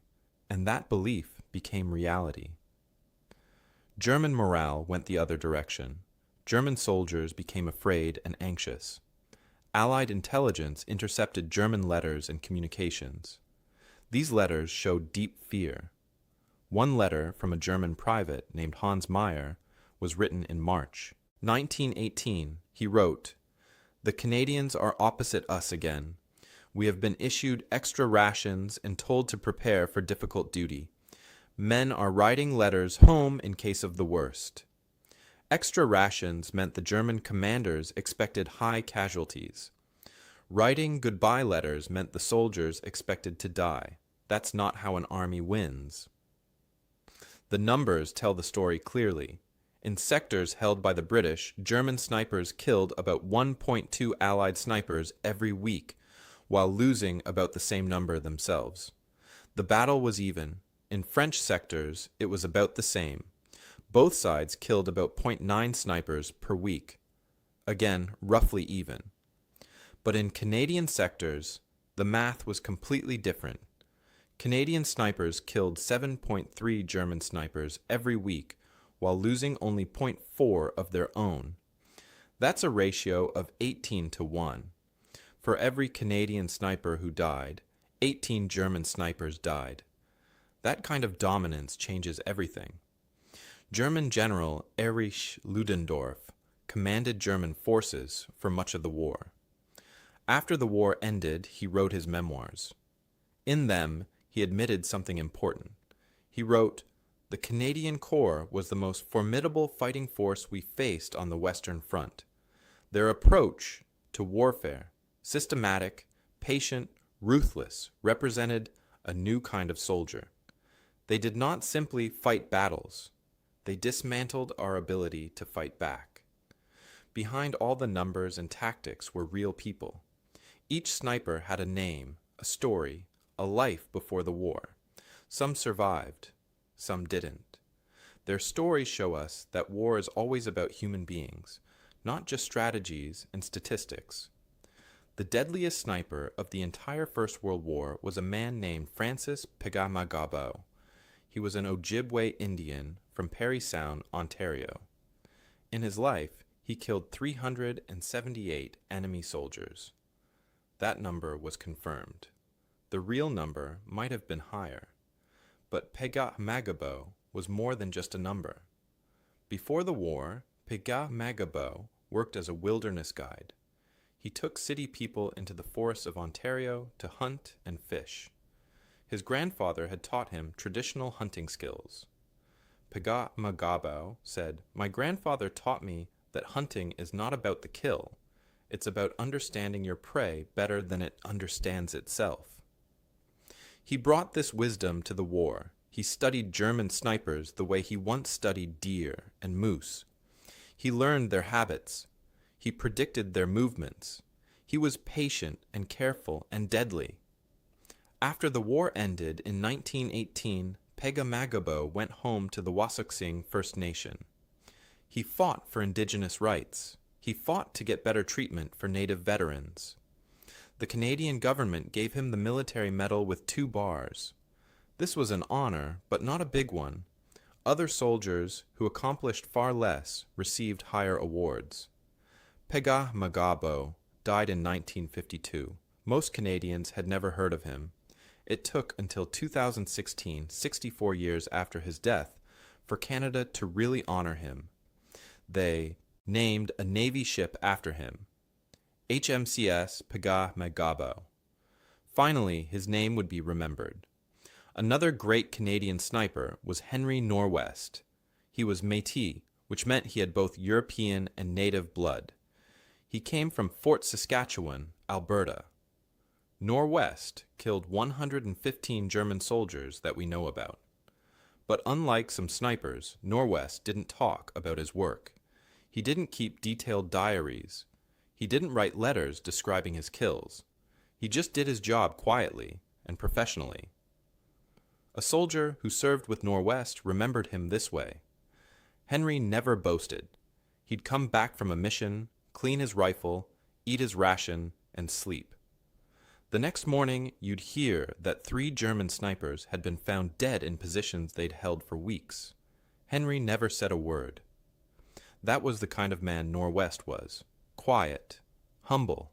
and that belief became reality. German morale went the other direction. German soldiers became afraid and anxious. Allied intelligence intercepted German letters and communications. These letters showed deep fear. One letter from a German private named Hans Meyer was written in March 1918. He wrote, "The Canadians are opposite us again. We have been issued extra rations and told to prepare for difficult duty. Men are writing letters home in case of the worst." Extra rations meant the German commanders expected high casualties. Writing goodbye letters meant the soldiers expected to die. That's not how an army wins. The numbers tell the story clearly. In sectors held by the British, German snipers killed about 1.2 Allied snipers every week, while losing about the same number themselves. The battle was even. In French sectors, it was about the same. Both sides killed about 0.9 snipers per week. Again, roughly even. But in Canadian sectors, the math was completely different. Canadian snipers killed 7.3 German snipers every week, while losing only 0.4 of their own. That's a ratio of 18 to 1. For every Canadian sniper who died, 18 German snipers died. That kind of dominance changes everything. German General Erich Ludendorff commanded German forces for much of the war. After the war ended, he wrote his memoirs. In them, he admitted something important. He wrote, "The Canadian Corps was the most formidable fighting force we faced on the Western Front. Their approach to warfare, systematic, patient, ruthless, represented a new kind of soldier. They did not simply fight battles. They dismantled our ability to fight back." Behind all the numbers and tactics were real people. Each sniper had a name, a story, a life before the war. Some survived, some didn't. Their stories show us that war is always about human beings, not just strategies and statistics. The deadliest sniper of the entire First World War was a man named Francis Pigamagabo. He was an Ojibwe Indian from Parry Sound, Ontario. In his life, He killed 378 enemy soldiers. That number was confirmed. The real number might have been higher, but Pega-Magabo was more than just a number. Before the war, Pega-Magabo worked as a wilderness guide. He took city people into the forests of Ontario to hunt and fish. His grandfather had taught him traditional hunting skills. Pega-Magabo said, "My grandfather taught me that hunting is not about the kill. It's about understanding your prey better than it understands itself." He brought this wisdom to the war. He studied German snipers the way he once studied deer and moose. He learned their habits. He predicted their movements. He was patient and careful and deadly. After the war ended in 1918, Pega-Magabo went home to the Wasauksing First Nation. He fought for indigenous rights. He fought to get better treatment for Native veterans. The Canadian government gave him the military medal with 2 bars. This was an honor, but not a big one. Other soldiers who accomplished far less received higher awards. Pega-Magabo died in 1952. Most Canadians had never heard of him. It took until 2016, 64 years after his death, for Canada to really honor him. They named a Navy ship after him, HMCS Pega-Magabo. Finally, his name would be remembered. Another great Canadian sniper was Henry Norwest. He was Métis, which meant he had both European and native blood. He came from Fort Saskatchewan, Alberta. Norwest killed 115 German soldiers that we know about. But unlike some snipers, Norwest didn't talk about his work. He didn't keep detailed diaries. He didn't write letters describing his kills. He just did his job quietly and professionally. A soldier who served with Norwest remembered him this way. Henry never boasted. He'd come back from a mission, clean his rifle, eat his ration, and sleep. The next morning, you'd hear that 3 German snipers had been found dead in positions they'd held for weeks. Henry never said a word. That was the kind of man Norwest was. Quiet, humble,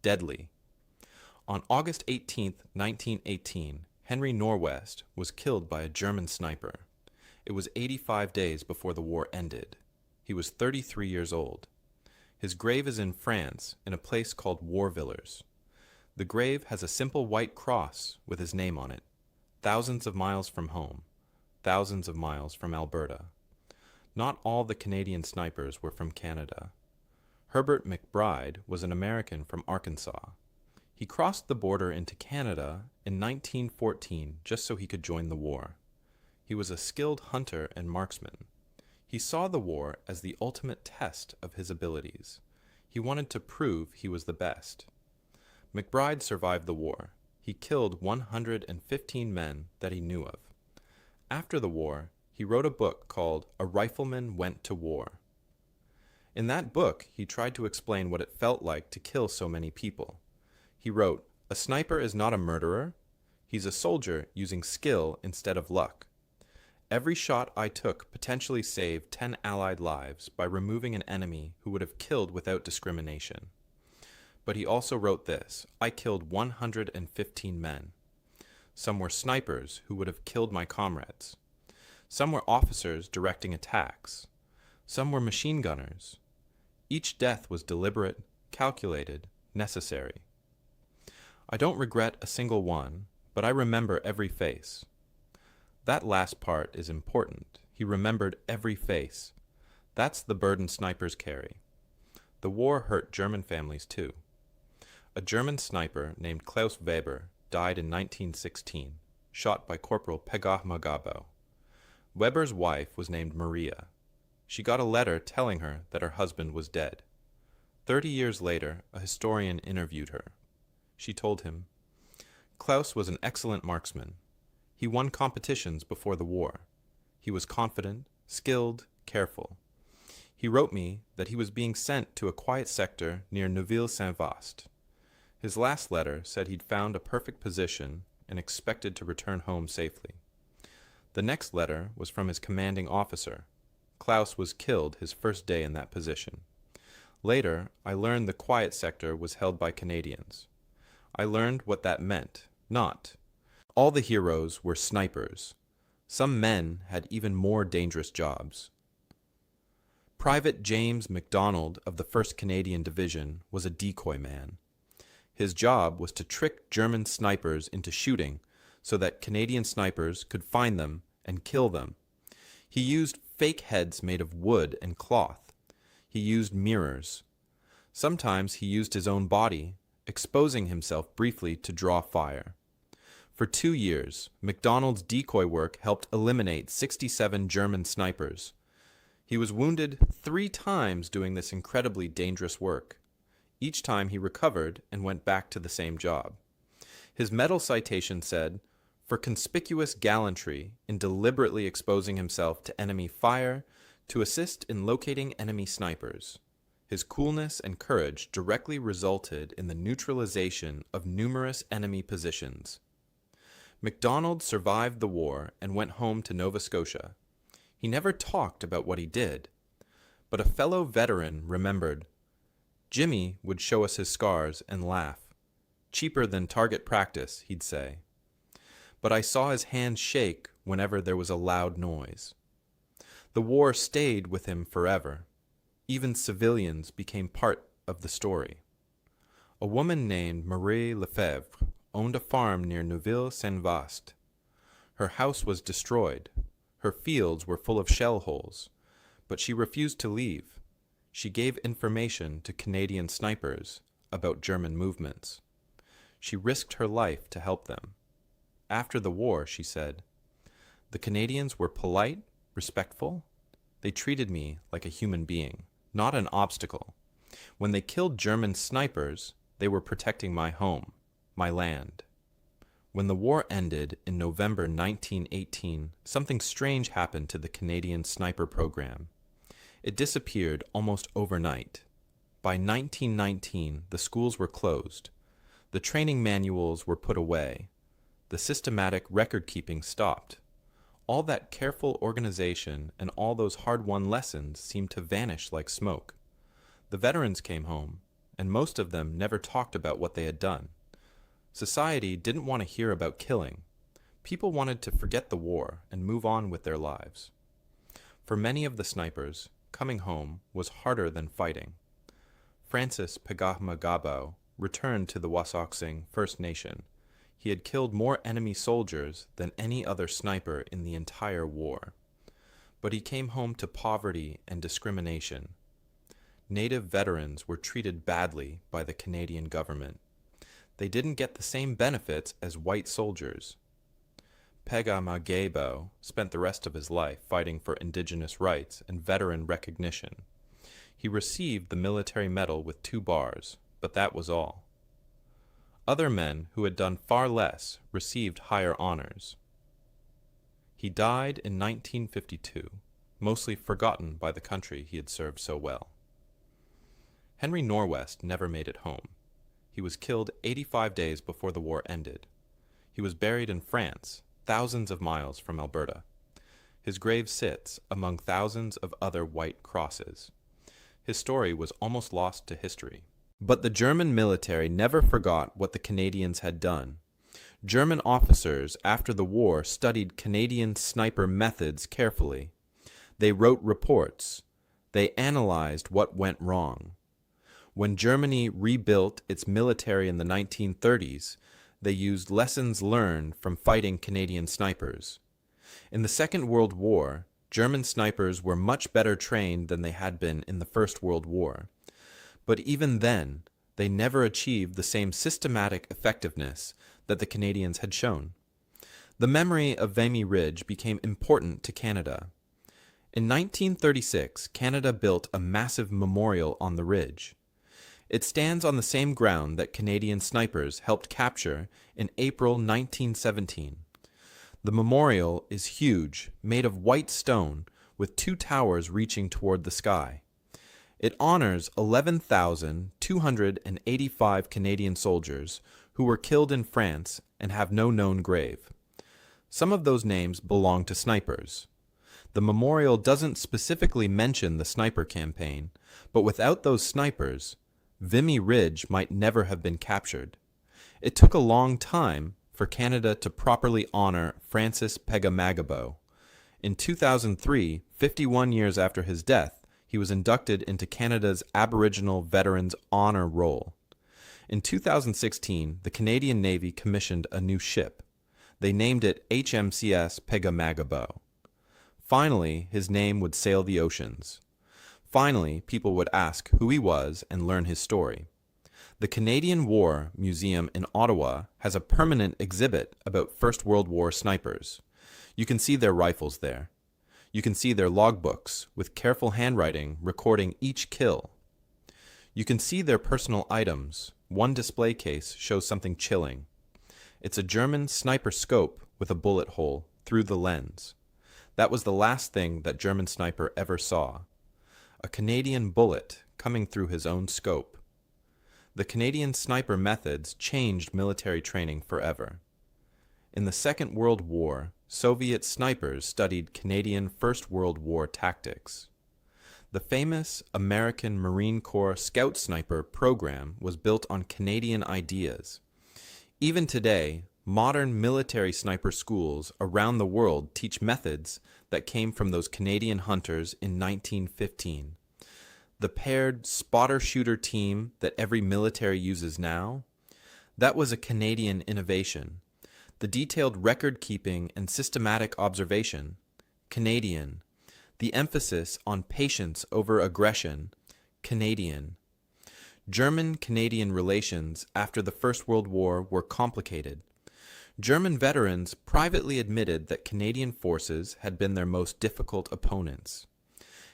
deadly. On August 18, 1918, Henry Norwest was killed by a German sniper. It was 85 days before the war ended. He was 33 years old. His grave is in France, in a place called Warvillers. The grave has a simple white cross with his name on it. Thousands of miles from home. Thousands of miles from Alberta. Not all the Canadian snipers were from Canada. Herbert McBride was an American from Arkansas. He crossed the border into Canada in 1914 just so he could join the war. He was a skilled hunter and marksman. He saw the war as the ultimate test of his abilities. He wanted to prove he was the best. McBride survived the war. He killed 115 men that he knew of. After the war, he wrote a book called A Rifleman Went to War. In that book, he tried to explain what it felt like to kill so many people. He wrote, "A sniper is not a murderer. He's a soldier using skill instead of luck. Every shot I took potentially saved 10 Allied lives by removing an enemy who would have killed without discrimination." But he also wrote this, "I killed 115 men. Some were snipers who would have killed my comrades. Some were officers directing attacks. Some were machine gunners. Each death was deliberate, calculated, necessary. I don't regret a single one, but I remember every face." That last part is important. He remembered every face. That's the burden snipers carry. The war hurt German families too. A German sniper named Klaus Weber died in 1916, shot by Corporal Pega-Magabo. Weber's wife was named Maria. She got a letter telling her that her husband was dead. 30 years later, a historian interviewed her. She told him, "Klaus was an excellent marksman. He won competitions before the war. He was confident, skilled, careful. He wrote me that he was being sent to a quiet sector near Neuville-Saint-Vaast. His last letter said he'd found a perfect position and expected to return home safely. The next letter was from his commanding officer. Klaus was killed his first day in that position. Later, I learned the quiet sector was held by Canadians. I learned what that meant. Not. All the heroes were snipers. Some men had even more dangerous jobs. Private James MacDonald of the 1st Canadian Division was a decoy man. His job was to trick German snipers into shooting so that Canadian snipers could find them and kill them. He used fake heads made of wood and cloth. He used mirrors. Sometimes he used his own body, exposing himself briefly to draw fire. For 2 years, MacDonald's decoy work helped eliminate 67 German snipers. He was wounded 3 times doing this incredibly dangerous work. Each time he recovered and went back to the same job. His medal citation said, "For conspicuous gallantry in deliberately exposing himself to enemy fire to assist in locating enemy snipers. His coolness and courage directly resulted in the neutralization of numerous enemy positions." MacDonald survived the war and went home to Nova Scotia. He never talked about what he did, but a fellow veteran remembered, "Jimmy would show us his scars and laugh. Cheaper than target practice," he'd say. But I saw his hands shake whenever there was a loud noise. The war stayed with him forever. Even civilians became part of the story. A woman named Marie Lefebvre owned a farm near Neuville-Saint-Vaast. Her house was destroyed. Her fields were full of shell holes, but she refused to leave. She gave information to Canadian snipers about German movements. She risked her life to help them. After the war, she said, "The Canadians were polite, respectful. They treated me like a human being, not an obstacle. When they killed German snipers, they were protecting my home, my land." When the war ended in November 1918, something strange happened to the Canadian sniper program. It disappeared almost overnight. By 1919, the schools were closed. The training manuals were put away. The systematic record-keeping stopped. All that careful organization and all those hard-won lessons seemed to vanish like smoke. The veterans came home, and most of them never talked about what they had done. Society didn't want to hear about killing. People wanted to forget the war and move on with their lives. For many of the snipers, coming home was harder than fighting. Francis Pagahma-Gabo returned to the Wasauksing First Nation. He had killed more enemy soldiers than any other sniper in the entire war. But he came home to poverty and discrimination. Native veterans were treated badly by the Canadian government. They didn't get the same benefits as white soldiers. Pagahma-Gabo spent the rest of his life fighting for indigenous rights and veteran recognition. He received the military medal with 2 bars, but that was all. Other men who had done far less received higher honors. He died in 1952, mostly forgotten by the country he had served so well. Henry Norwest never made it home. He was killed 85 days before the war ended. He was buried in France, thousands of miles from Alberta. His grave sits among thousands of other white crosses. His story was almost lost to history. But the German military never forgot what the Canadians had done. German officers after the war studied Canadian sniper methods carefully. They wrote reports. They analyzed what went wrong. When Germany rebuilt its military in the 1930s, they used lessons learned from fighting Canadian snipers. In the Second World War, German snipers were much better trained than they had been in the First World War. But even then, they never achieved the same systematic effectiveness that the Canadians had shown. The memory of Vimy Ridge became important to Canada. In 1936, Canada built a massive memorial on the ridge. It stands on the same ground that Canadian snipers helped capture in April 1917. The memorial is huge, made of white stone, with 2 towers reaching toward the sky. It honors 11,285 Canadian soldiers who were killed in France and have no known grave. Some of those names belong to snipers. The memorial doesn't specifically mention the sniper campaign, but without those snipers, Vimy Ridge might never have been captured. It took a long time for Canada to properly honor Francis Pegamagabo. In 2003, 51 years after his death, he was inducted into Canada's Aboriginal Veterans Honor Roll. In 2016, the Canadian Navy commissioned a new ship. They named it HMCS Pegamagabo. Finally, his name would sail the oceans. Finally, people would ask who he was and learn his story. The Canadian War Museum in Ottawa has a permanent exhibit about First World War snipers. You can see their rifles there. You can see their logbooks with careful handwriting recording each kill. You can see their personal items. One display case shows something chilling. It's a German sniper scope with a bullet hole through the lens. That was the last thing that German sniper ever saw. A Canadian bullet coming through his own scope. The Canadian sniper methods changed military training forever. In the Second World War, Soviet snipers studied Canadian First World War tactics. The famous American Marine Corps Scout Sniper program was built on Canadian ideas. Even today, modern military sniper schools around the world teach methods that came from those Canadian hunters in 1915. The paired spotter-shooter team that every military uses now, that was a Canadian innovation. The detailed record-keeping and systematic observation, Canadian. The emphasis on patience over aggression, Canadian. German-Canadian relations after the First World War were complicated. German veterans privately admitted that Canadian forces had been their most difficult opponents.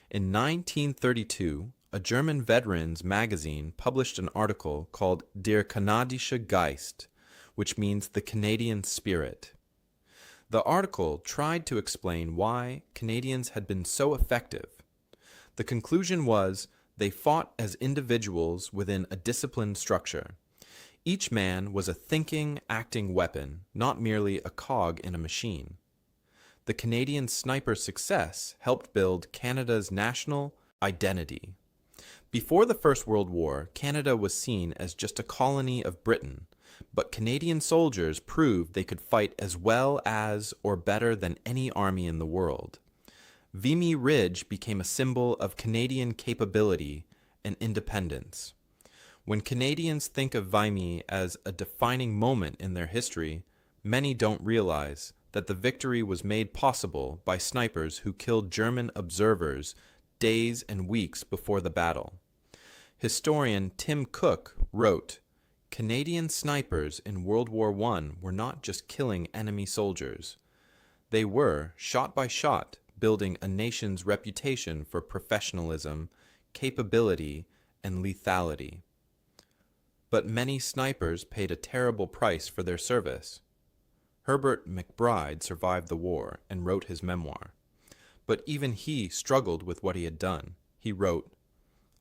In 1932, a German veterans magazine published an article called Der Kanadische Geist, which means the Canadian spirit. The article tried to explain why Canadians had been so effective. The conclusion was they fought as individuals within a disciplined structure. Each man was a thinking, acting weapon, not merely a cog in a machine. The Canadian sniper's success helped build Canada's national identity. Before the First World War, Canada was seen as just a colony of Britain, but Canadian soldiers proved they could fight as well as or better than any army in the world. Vimy Ridge became a symbol of Canadian capability and independence. When Canadians think of Vimy as a defining moment in their history, many don't realize that the victory was made possible by snipers who killed German observers days and weeks before the battle. Historian Tim Cook wrote, "Canadian snipers in World War I were not just killing enemy soldiers. They were, shot by shot, building a nation's reputation for professionalism, capability, and lethality. But many snipers paid a terrible price for their service." Herbert McBride survived the war and wrote his memoir. But even he struggled with what he had done. He wrote,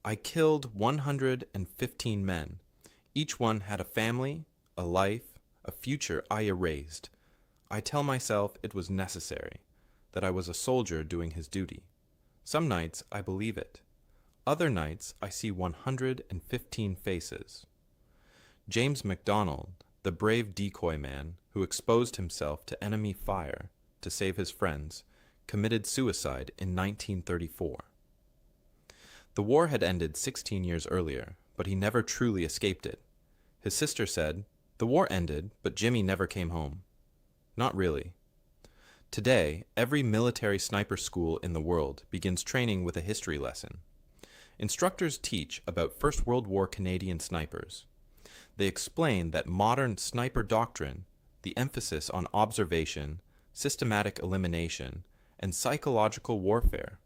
"I killed 115 men. Each one had a family, a life, a future I erased. I tell myself it was necessary, that I was a soldier doing his duty. Some nights I believe it. Other nights I see 115 faces." James MacDonald, the brave decoy man who exposed himself to enemy fire to save his friends, committed suicide in 1934. The war had ended 16 years earlier, but he never truly escaped it. His sister said, "The war ended, but Jimmy never came home." Not really. Today, every military sniper school in the world begins training with a history lesson. Instructors teach about First World War Canadian snipers. They explain that modern sniper doctrine, the emphasis on observation, systematic elimination, and psychological warfare,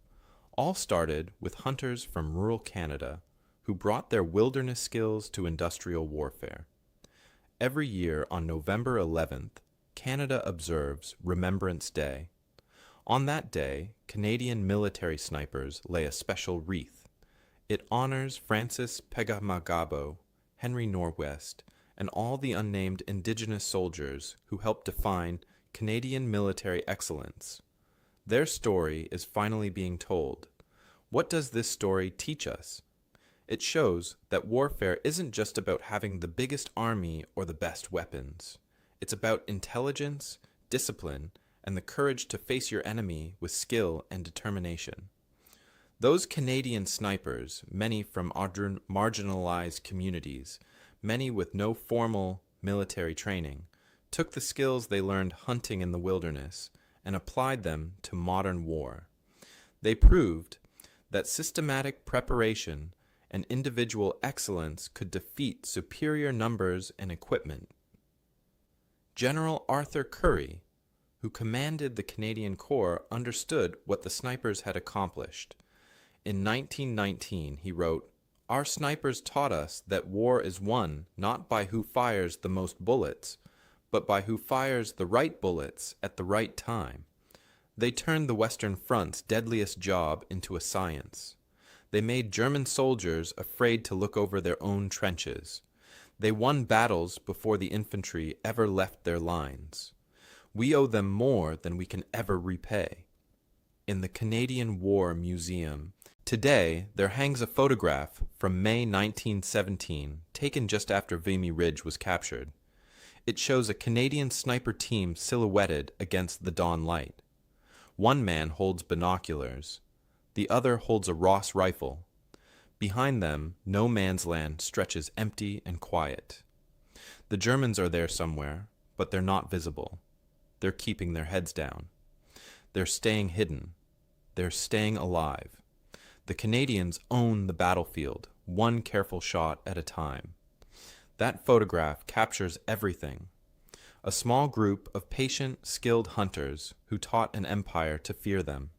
all started with hunters from rural Canada who brought their wilderness skills to industrial warfare. Every year on November 11th, Canada observes Remembrance Day. On that day, Canadian military snipers lay a special wreath. It honors Francis Pegamagabo, Henry Norwest, and all the unnamed Indigenous soldiers who helped define Canadian military excellence. Their story is finally being told. What does this story teach us? It shows that warfare isn't just about having the biggest army or the best weapons. It's about intelligence, discipline, and the courage to face your enemy with skill and determination. Those Canadian snipers, many from marginalized communities, many with no formal military training, took the skills they learned hunting in the wilderness and applied them to modern war. They proved that systematic preparation and individual excellence could defeat superior numbers and equipment. General Arthur Currie, who commanded the Canadian Corps, understood what the snipers had accomplished. In 1919, he wrote, "Our snipers taught us that war is won not by who fires the most bullets, but by who fires the right bullets at the right time. They turned the Western Front's deadliest job into a science. They made German soldiers afraid to look over their own trenches. They won battles before the infantry ever left their lines. We owe them more than we can ever repay." In the Canadian War Museum, today there hangs a photograph from May 1917, taken just after Vimy Ridge was captured. It shows a Canadian sniper team silhouetted against the dawn light. One man holds binoculars. The other holds a Ross rifle. Behind them, no man's land stretches empty and quiet. The Germans are there somewhere, but they're not visible. They're keeping their heads down. They're staying hidden. They're staying alive. The Canadians own the battlefield, one careful shot at a time. That photograph captures everything. A small group of patient, skilled hunters who taught an empire to fear them.